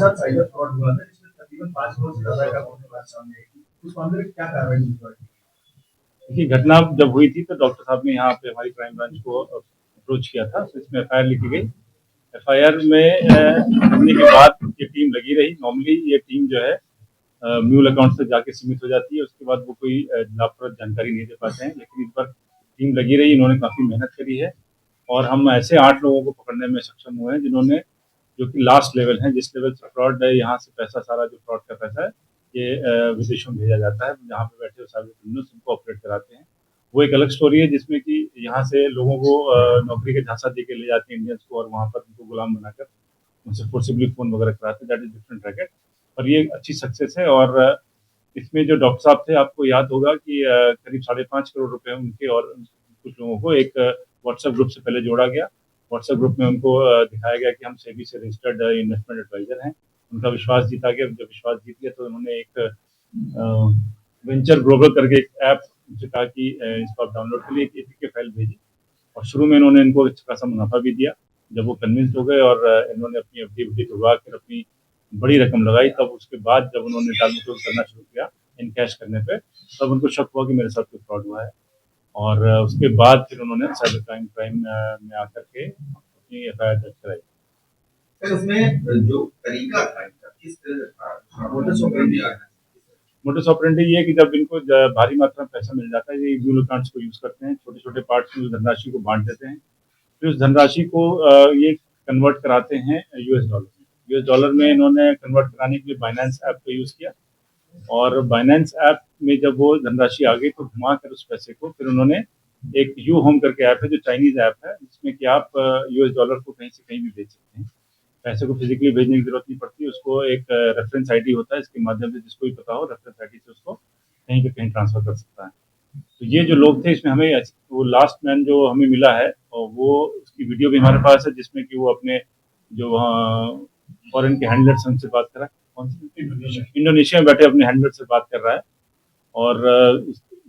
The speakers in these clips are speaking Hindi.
साथ साइबर फ्रॉड हुआ था जिसमें तकरीबन 5 करोड़ से ज्यादा का बात सामने आई थी। उस मामले में क्या कार्रवाई हुई थी? देखिए, घटना जब हुई थी तो डॉक्टर साहब ने यहाँ पे हमारी क्राइम ब्रांच को अप्रोच किया था, तो इसमें एफआईआर लिखी गई। एफआईआर में लिखने के बाद ये टीम लगी रही। नॉर्मली ये टीम जो है म्यूल अकाउंट से जाके सीमित हो जाती है, उसके बाद वो कोई लाभप्रद जानकारी नहीं दे पाते हैं, लेकिन इस पर टीम लगी रही। इन्होंने काफ़ी मेहनत करी है और हम ऐसे 8 लोगों को पकड़ने में सक्षम हुए हैं जिन्होंने, जो कि लास्ट लेवल है, जिस लेवल से फ्रॉड है, यहाँ से पैसा सारा जो फ्रॉड का पैसा है ये विदेशों में भेजा जाता है, जहाँ पे बैठे साइबर क्रिमिनल्स उनको ऑपरेट कराते हैं। वो एक अलग स्टोरी है जिसमें कि यहाँ से लोगों को नौकरी का झांसा दे के ले जाते हैं इंडियंस को, और वहाँ पर उनको गुलाम बनाकर उनसे फोर्सिबली फ़ोन वगैरह कराते हैं। दैट इज़ डिफरेंट रैकेट, और ये अच्छी सक्सेस है। और इसमें जो डॉक्टर साहब थे, आपको याद होगा कि करीब 5.5 करोड़ रुपए उनके और कुछ लोगों को एक व्हाट्सएप ग्रुप से पहले जोड़ा गया। व्हाट्सएप ग्रुप में उनको दिखाया गया कि हम सेबी से रजिस्टर्ड इन्वेस्टमेंट एडवाइजर हैं। उनका विश्वास जीता गया। जब विश्वास जीत गया तो उन्होंने एक वेंचर ग्लोबल करके एक ऐप उनसे कहा कि इसको आप डाउनलोड कर लिए, एक एपीके फाइल भेजी, और शुरू में इन्होंने इनको अच्छा खासा मुनाफा भी दिया। जब वो कन्विंस हो गए और इन्होंने अपनी एफडी खुलवा कर अपनी बड़ी रकम लगाई, तब उसके बाद जब उन्होंने टालमटोल करना शुरू किया इन कैश करने पे, तब उनको शक हुआ कि मेरे साथ कोई फ्रॉड हुआ है। और उसके बाद फिर उन्होंने साइबर क्राइम में आकर के अपनी एफआईआर दर्ज कराई। सर, उसमें जो तरीका था इनका, किस मोडस ऑपरेंडी आया? मोडस ऑपरेंडी ये है कि जब इनको भारी मात्रा में पैसा मिल जाता है, ये म्यूल अकाउंट्स को यूज करते हैं, छोटे छोटे पार्ट्स में धनराशि को बांट देते हैं, फिर उस धनराशि को ये कन्वर्ट कराते हैं यूएस डॉलर में। यूएस डॉलर में इन्होंने कन्वर्ट कराने के लिए बाइनेंस ऐप का यूज़ किया, और बाइनेंस ऐप में जब वो धनराशि आ गई तो घुमा कर उस पैसे को फिर उन्होंने, एक यू होम करके ऐप है जो चाइनीज ऐप है, जिसमें कि आप यूएस डॉलर को कहीं से कहीं भी भेज सकते हैं। पैसे को फिजिकली भेजने की जरूरत नहीं पड़ती, उसको एक रेफरेंस आईडी होता है, इसके माध्यम से जिसको भी पता हो रेफरेंस आईडी से उसको कहीं पे कहीं ट्रांसफर कर सकता है। तो ये जो लोग थे इसमें हमें वो लास्ट मैन जो हमें मिला है, और वो उसकी वीडियो भी हमारे पास है, जिसमें कि वो अपने जो वहाँ फॉरेन के हैंडलर से उनसे बात कर रहा है, कौन सी इंडोनेशिया में बैठे अपने हैंडलर से बात कर रहा है। और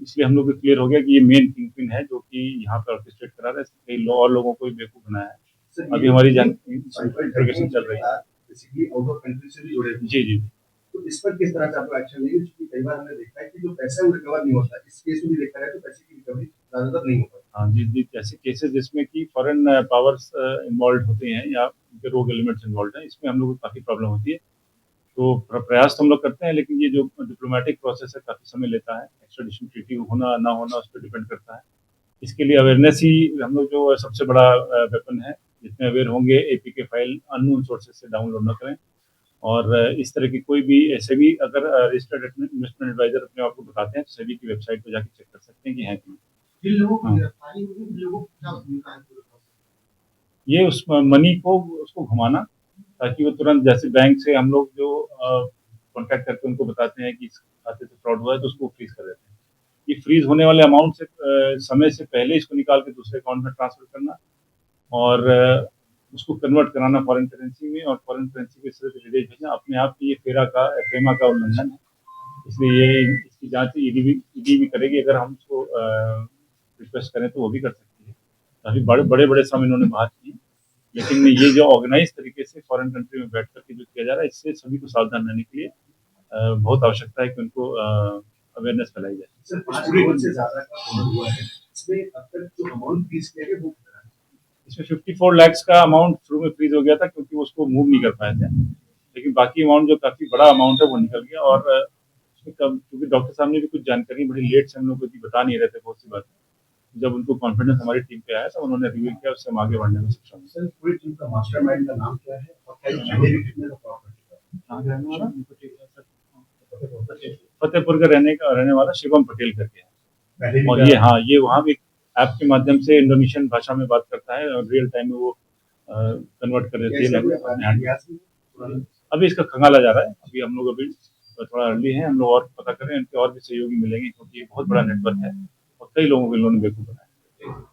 इसलिए हम लोग को क्लियर हो गया कि ये मेन किंगपिन है जो कि यहाँ पे ऑर्केस्ट्रेट करा रहा है। कई और लोगों को भी बेवकूफ बनाया है। अभी हमारी इंट्रोगेशन चल रही है। बेसिकली आउट ऑफ कंट्री से भी जुड़े हुए। जी जी। तो इस पर किस तरह से आपको एक्शन लेंगे? क्योंकि कई बार हमने देखा है कि जो पैसा है वो रिकवर नहीं होता। इस केस में भी देखा है तो पैसे की रिकवरी ज्यादातर नहीं हो पाती। हाँ जी जी, ऐसे केसेस जिसमें कि फॉरेन पावर्स इन्वॉल्व होते हैं या उनके रोग एलिमेंट्स इन्वॉल्व हैं, इसमें हम लोग को काफ़ी प्रॉब्लम होती है। तो प्रयास तो हम लोग करते हैं, लेकिन ये जो डिप्लोमेटिक प्रोसेस है काफ़ी समय लेता है। एक्स्ट्राडिशन ट्रीटी होना ना होना उस पर डिपेंड करता है। इसके लिए अवेयरनेस ही हम लोग जो सबसे बड़ा वेपन है। जितने अवेयर होंगे, एपीके फाइल अननोन सोर्सेज से डाउनलोड ना करें, और इस तरह की कोई भी ऐसे भी अगर रजिस्टर्ड इन्वेस्टमेंट एडवाइजर अपने आप को बताते हैं तो सेबी की वेबसाइट पर जाके चेक कर सकते हैं कि हैं कि नहीं। जिन लोगों की गिरफ्तारी हुई, उन लोगों को क्या भूमिका है? ये उस मनी को उसको घुमाना, ताकि वो तुरंत, जैसे बैंक से हम लोग जो कॉन्टैक्ट करके उनको बताते हैं कि इस खाते से फ्रॉड हुआ है तो उसको फ्रीज कर देते हैं। ये फ्रीज होने वाले अमाउंट से समय से पहले इसको निकाल के दूसरे अकाउंट में ट्रांसफर करना, और उसको कन्वर्ट कराना फॉरेन करेंसी में, और फॉरेन करेंसी के सिर्फ विदेश भेजना, अपने आप ये फेमा का उल्लंघन है। इसलिए ये इसकी जांच ईडी भी करेगी। अगर हम उसको रिक्वेस्ट करें तो वो भी कर सकती है। काफ़ी बड़े बड़े सम इन्होंने बात की, लेकिन ये जो ऑर्गेनाइज तरीके से फॉरेन कंट्री में बैठ करके जो किया जा रहा है, इससे सभी को सावधान रहने के लिए बहुत आवश्यकता है कि उनको अवेयरनेस फैलाई जाए। सर, 5 करोड़ से ज़्यादा का फ्रॉड हुआ है। इसमें अब तक जो अमाउंट फ्रीज़ किया गया वो कितना है? इसमें 54 लाख का अमाउंट शुरू में फ्रीज हो गया था, क्योंकि उसको मूव नहीं कर पाए थे, लेकिन बाकी अमाउंट जो काफ़ी बड़ा अमाउंट है वो निकल गया। और क्योंकि डॉक्टर साहब ने भी कुछ जानकारी बड़ी लेट से हम लोग को बता नहीं रहे थे बहुत सी बात। जब उनको कॉन्फिडेंस हमारी टीम पे आया तो उन्होंने रिव्यू किया, उससे हम आगे बढ़ने में सक्षम हुए। सर, पूरी टीम का मास्टरमाइंड का नाम क्या है और क्या पहले भी कितने का फ्रॉड है? कहाँ का रहने वाला? फतेहपुर का रहने वाला शिवम पटेल करके है। और ये, हाँ, ये वहाँ भी ऐप के माध्यम से इंडोनेशियन भाषा में बात करता है, और रियल टाइम में वो कन्वर्ट कर देती है। अभी इसका खंगाला जा रहा है। अभी हम लोग थोड़ा अर्ली है, हम लोग और पता करें, इनके और भी सहयोगी मिलेंगे, क्योंकि ये बहुत बड़ा नेटवर्क है और कई लोगों को इन्होंने बेवकूफ बनाया है।